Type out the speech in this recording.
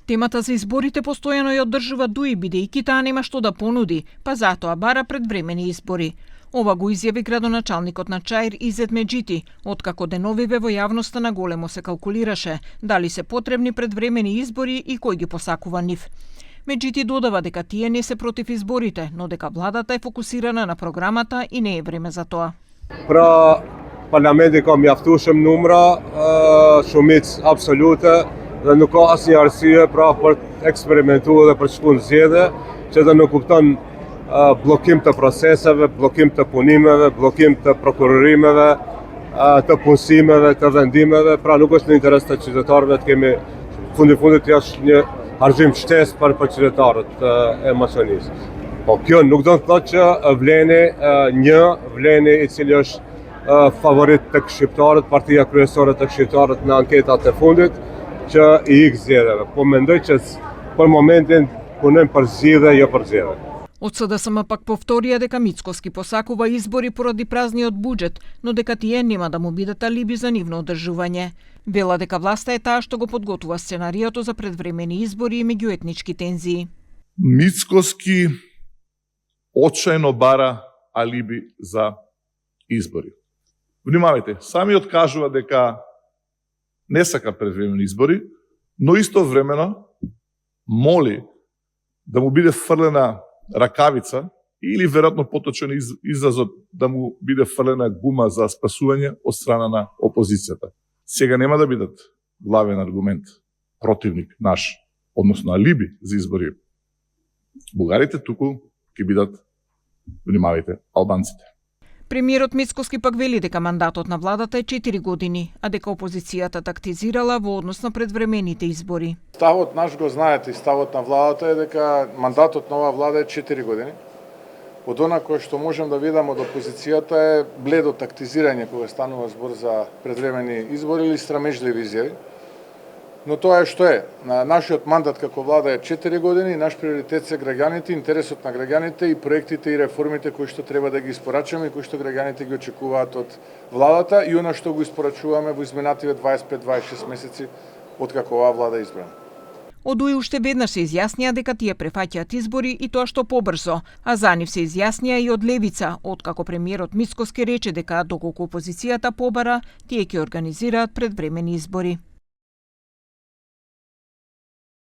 Темата за изборите постојано ја одржува Дуи, бидејќи таа нема што да понуди, па затоа бара предвремени избори. Ова го изјави градоначалникот на Чаир Изет Меджити, откако деновиве во јавноста на големо се калкулираше дали се потребни предвремени избори и кој ги посакува нив. Меджити додава дека тие не се против изборите, но дека владата е фокусирана на програмата и не е време за тоа. Pra parlamenti ka mjaftueshëm numra, shumicë absolute dhe nuk ka asnjë arsye pra për të eksperimentuar dhe për të shkuar në zgjedhje, që të nuk kupton bllokim të proceseve, bllokim të punimeve, bllokim të prokurorimeve, të punësimeve, të vendimeve, pra nuk është në interes të qytetarëve të kemi fundit është një harxhim shtesë për qytetarët e Maqedonisë. Po kjo nuk do të thotë që vleni i cili është favorit tek shqiptarët, partia kryesore tek shqiptarët në anketat e fundit, që i ikë zgjedhjeve. Po mendoj që për momentin punojmë për zgjedhje, jo për zgjedhje. Од СДСМ пак повторија дека Мицкоски посакува избори поради празниот буџет, но дека тие нема да му бидат алиби за нивно одржување. Вела дека власта е таа што го подготвува сценариото за предвремени избори и меѓуетнички тензии. Мицкоски очајно бара алиби за избори. Внимавајте, самиот кажува дека не сака предвремени избори, но истовремено моли да му биде фрлена ракавица или веројатно поточен изразот да му биде фрлена гума за спасување од страна на опозицијата. Сега нема да бидат главен аргумент противник наш, односно алиби за избори. Бугарите туку ќе бидат, внимавајте, албанците. Премиерот Мицкоски пак вели дека мандатот на владата е 4 години, а дека опозицијата тактизирала во однос на предвремените избори. Ставот наш го знаете и ставот на владата е дека мандатот на оваа влада е 4 години. Од она кое што можам да видам од опозицијата е бледо тактизирање кога станува збор за предвремени избори или срамежливи изјави. Но тоа е што е. Нашиот мандат како влада е 4 години и наш приоритет се граѓаните, интересот на граѓаните и проектите и реформите кои што треба да ги испорачаме и кои што граѓаните ги очекуваат од владата и она што го испорачуваме во изминативе 25-26 месеци откако оваа влада е избрана. Од Дуи уште веднаш се изјаснија дека тие префаќаат избори и тоа што побрзо, а за нив се изјаснија и од левица, откако премиерот Мицкоски рече дека доколку опозицијата побара, тие ќе организираат предвремени избори.